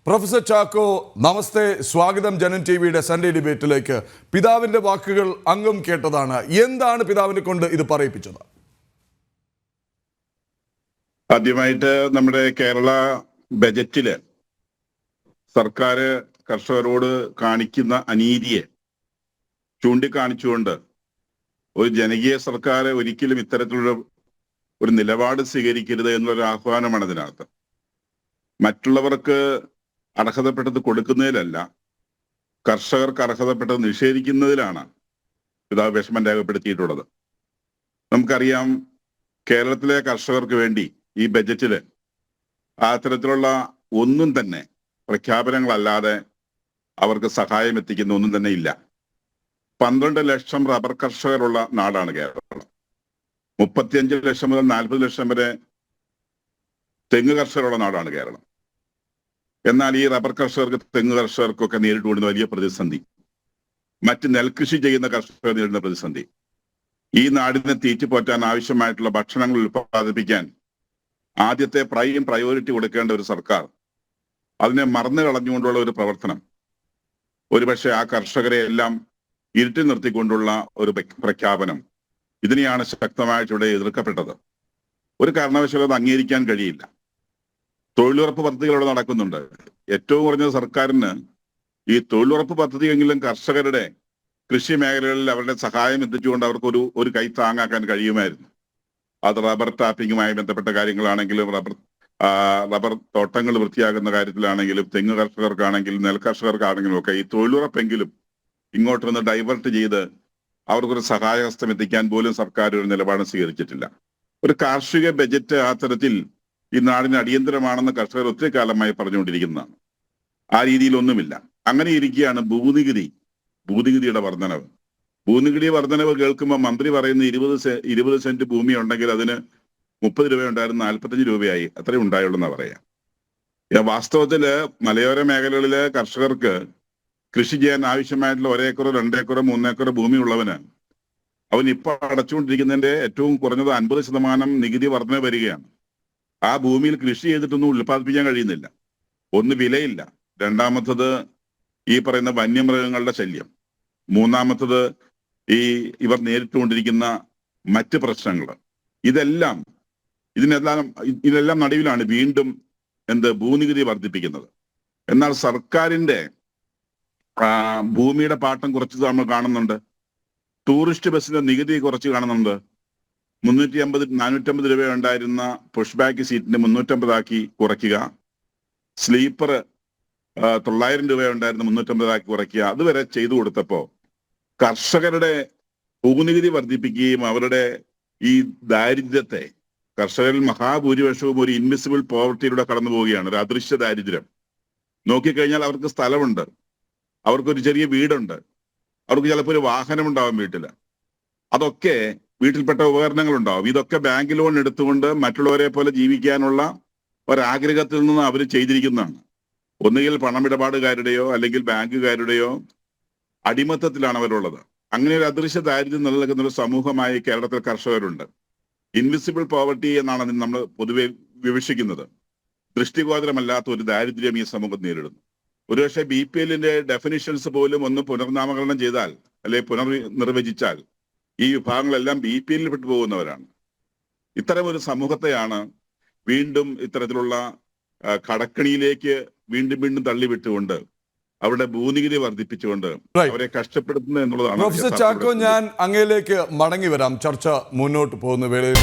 Professor Chacko, നമസ്തേ, സ്വാഗതം ജനൻ ടിവിയുടെ Sunday ഡിബേറ്റിലേക്ക്. പിതാവിന്റെ വാക്കുകൾ അങ്ങും കേട്ടതാണ്. എന്താണ് പിതാവിനെ കൊണ്ട് ഇത് പറയിപ്പിച്ചത്? ആദ്യമായിട്ട് നമ്മുടെ കേരള ബജറ്റില് സർക്കാർ കർഷകരോട് കാണിക്കുന്ന അനീതിയെ ചൂണ്ടിക്കാണിച്ചുകൊണ്ട് ഒരു ജനകീയ സർക്കാർ ഒരിക്കലും ഇത്തരത്തിലുള്ള ഒരു നിലപാട് സ്വീകരിക്കരുത് എന്നൊരു ആഹ്വാനമാണ് അതിനകത്ത്. മറ്റുള്ളവർക്ക് അർഹതപ്പെട്ടത് കൊടുക്കുന്നതിലല്ല, കർഷകർക്ക് അർഹതപ്പെട്ടത് നിഷേധിക്കുന്നതിലാണ് പിതാവ് വിഷമം രേഖപ്പെടുത്തിയിട്ടുള്ളത്. നമുക്കറിയാം, കേരളത്തിലെ കർഷകർക്ക് വേണ്ടി ഈ ബജറ്റില് അത്തരത്തിലുള്ള ഒന്നും തന്നെ പ്രഖ്യാപനങ്ങളല്ലാതെ അവർക്ക് സഹായം എത്തിക്കുന്ന ഒന്നും തന്നെ ഇല്ല. 12 ലക്ഷം റബ്ബർ കർഷകരുള്ള നാടാണ് കേരളം. 35 ലക്ഷം മുതൽ 40 ലക്ഷം വരെ തെങ്ങ് കർഷകരുള്ള നാടാണ് കേരളം. എന്നാൽ ഈ റബ്ബർ കർഷകർക്ക്, തെങ്ങ് കർഷകർക്കൊക്കെ നേരിട്ടുകൊണ്ടുന്ന വലിയ പ്രതിസന്ധി, മറ്റ് നെൽകൃഷി ചെയ്യുന്ന കർഷകർ നേരിടുന്ന പ്രതിസന്ധി, ഈ നാടിനെ തീറ്റിപ്പോറ്റാൻ ആവശ്യമായിട്ടുള്ള ഭക്ഷണങ്ങൾ ഉൽപ്പാദിപ്പിക്കാൻ ആദ്യത്തെ പ്രയോറിറ്റി കൊടുക്കേണ്ട ഒരു സർക്കാർ അതിനെ മറന്നു കളഞ്ഞുകൊണ്ടുള്ള ഒരു പ്രവർത്തനം, ഒരുപക്ഷെ ആ കർഷകരെ എല്ലാം ഇരുട്ടി നിർത്തിക്കൊണ്ടുള്ള ഒരു പ്രഖ്യാപനം, ഇതിനെയാണ് ശക്തമായിട്ട് ഇവിടെ എതിർക്കപ്പെട്ടത്. ഒരു കാരണവശാലും അത് അംഗീകരിക്കാൻ കഴിയില്ല. തൊഴിലുറപ്പ് പദ്ധതികൾ ഇവിടെ നടക്കുന്നുണ്ട്. ഏറ്റവും കുറഞ്ഞത് സർക്കാരിന് ഈ തൊഴിലുറപ്പ് പദ്ധതിയെങ്കിലും കർഷകരുടെ കൃഷി മേഖലകളിൽ അവരുടെ സഹായം എത്തിച്ചുകൊണ്ട് അവർക്ക് ഒരു കൈ താങ്ങാക്കാൻ കഴിയുമായിരുന്നു. അത് റബ്ബർ ടാപ്പിങ്ങുമായി ബന്ധപ്പെട്ട കാര്യങ്ങളാണെങ്കിലും, റബ്ബർ തോട്ടങ്ങൾ വൃത്തിയാക്കുന്ന കാര്യത്തിലാണെങ്കിലും, തെങ്ങ് കർഷകർക്കാണെങ്കിലും, നെൽ കർഷകർക്കാണെങ്കിലും ഒക്കെ ഈ തൊഴിലുറപ്പെങ്കിലും ഇങ്ങോട്ടൊന്ന് ഡൈവേർട്ട് ചെയ്ത് അവർക്കൊരു സഹായഹസ്തം എത്തിക്കാൻ പോലും സർക്കാർ ഒരു നിലപാട് സ്വീകരിച്ചിട്ടില്ല. ഒരു കാർഷിക ബജറ്റ് ആ തരത്തിൽ ഈ നാടിന് അടിയന്തരമാണെന്ന് കർഷകർ ഒത്തിരി കാലമായി പറഞ്ഞുകൊണ്ടിരിക്കുന്നതാണ്. ആ രീതിയിലൊന്നുമില്ല. അങ്ങനെ ഇരിക്കുകയാണ് ഭൂനികുതിയുടെ വർധനവ്. ഭൂനികുതി വർധനവ് കേൾക്കുമ്പോൾ മന്ത്രി പറയുന്ന 20 സെന്റ് ഭൂമി ഉണ്ടെങ്കിൽ അതിന് 30 രൂപ ഉണ്ടായിരുന്നു, 45 രൂപയായി, അത്രയും ഉണ്ടായുള്ളൂ പറയാം. വാസ്തവത്തില് മലയോര മേഖലകളിലെ കർഷകർക്ക് കൃഷി ചെയ്യാൻ ആവശ്യമായിട്ടുള്ള 1 ഏക്കറോ 2 ഏക്കറോ 3 ഏക്കറോ ഭൂമി ഉള്ളവന് അവൻ ഇപ്പോൾ അടച്ചുകൊണ്ടിരിക്കുന്നതിന്റെ ഏറ്റവും കുറഞ്ഞത് 50% നികുതി വർധന വരികയാണ്. ആ ഭൂമിയിൽ കൃഷി ചെയ്തിട്ടൊന്നും ഉൽപ്പാദിപ്പിക്കാൻ കഴിയുന്നില്ല. ഒന്ന്, വിലയില്ല. രണ്ടാമത്തത് ഈ പറയുന്ന വന്യമൃഗങ്ങളുടെ ശല്യം. മൂന്നാമത്തത് ഇവർ നേരിട്ടുകൊണ്ടിരിക്കുന്ന മറ്റ് പ്രശ്നങ്ങൾ. ഇതിനെല്ലാം നടുവിലാണ് വീണ്ടും ഭൂനികുതി വർദ്ധിപ്പിക്കുന്നത്. എന്നാൽ സർക്കാരിന്റെ ഭൂമിയുടെ പാട്ടം കുറച്ച് നമ്മൾ കാണുന്നുണ്ട്. ടൂറിസ്റ്റ് ബസ്സിന്റെ നികുതി കുറച്ച് കാണുന്നുണ്ട്. 450 രൂപ ഉണ്ടായിരുന്ന പുഷ് ബാക്ക് സീറ്റിന്റെ 350 ആക്കി കുറയ്ക്കുക. സ്ലീപ്പർ 900 രൂപ ഉണ്ടായിരുന്ന 350 ആക്കി കുറയ്ക്കുക. അതുവരെ ചെയ്തു കൊടുത്തപ്പോ കർഷകരുടെ ഭൂനികുതി വർദ്ധിപ്പിക്കുകയും അവരുടെ ഈ ദാരിദ്ര്യത്തെ, കർഷകരിൽ മഹാഭൂരിപക്ഷവും ഒരു ഇൻവിസിബിൾ പോവർട്ടിയിലൂടെ കടന്നു പോവുകയാണ്, ഒരു അദൃശ്യ ദാരിദ്ര്യം. നോക്കിക്കഴിഞ്ഞാൽ അവർക്ക് സ്ഥലമുണ്ട്, അവർക്കൊരു ചെറിയ വീടുണ്ട്, അവർക്ക് ചിലപ്പോൾ ഒരു വാഹനം ഉണ്ടാവും വീട്ടില്, അതൊക്കെ വീട്ടിൽപ്പെട്ട ഉപകരണങ്ങൾ ഉണ്ടാവും. ഇതൊക്കെ ബാങ്ക് ലോൺ എടുത്തുകൊണ്ട് മറ്റുള്ളവരെ പോലെ ജീവിക്കാനുള്ള ഒരാഗ്രഹത്തിൽ നിന്ന് അവർ ചെയ്തിരിക്കുന്നതാണ്. ഒന്നുകിൽ പണമിടപാടുകാരുടെയോ അല്ലെങ്കിൽ ബാങ്കുകാരുടെയോ അടിമത്തത്തിലാണ് അവരുള്ളത്. അങ്ങനെ ഒരു അദൃശ്യ ദാരിദ്ര്യം നിലനിൽക്കുന്ന ഒരു സമൂഹമായി കേരളത്തിൽ കർഷകരുണ്ട്. ഇൻവിസിബിൾ പോവർട്ടി എന്നാണ് അതിന് നമ്മൾ പൊതുവെ വിവക്ഷിക്കുന്നത്. ദൃഷ്ടിഗോചരമല്ലാത്ത ഒരു ദാരിദ്ര്യം ഈ സമൂഹം നേരിടുന്നു. ഒരുപക്ഷെ BPL-ന്റെ ഡെഫിനിഷൻസ് പോലും ഒന്ന് പുനർനാമകരണം ചെയ്താൽ, അല്ലെങ്കിൽ പുനർനിർവചിച്ചാൽ, ഈ വിഭാഗങ്ങളെല്ലാം BPL-ൽ പെട്ടുപോകുന്നവരാണ്. ഇത്തരം ഒരു സമൂഹത്തെയാണ് വീണ്ടും ഇത്തരത്തിലുള്ള കടക്കണിയിലേക്ക് വീണ്ടും തള്ളിവിട്ടുകൊണ്ട് അവരുടെ ഭൂനികുതി വർദ്ധിപ്പിച്ചുകൊണ്ട് അവരെ കഷ്ടപ്പെടുത്തുന്നത് എന്നുള്ളതാണ്. പ്രൊഫസർ ചാക്കോ, ഞാൻ അങ്ങയിലേക്ക് മടങ്ങി വരാം. ചർച്ച മുന്നോട്ട് പോകുന്ന വേളയിൽ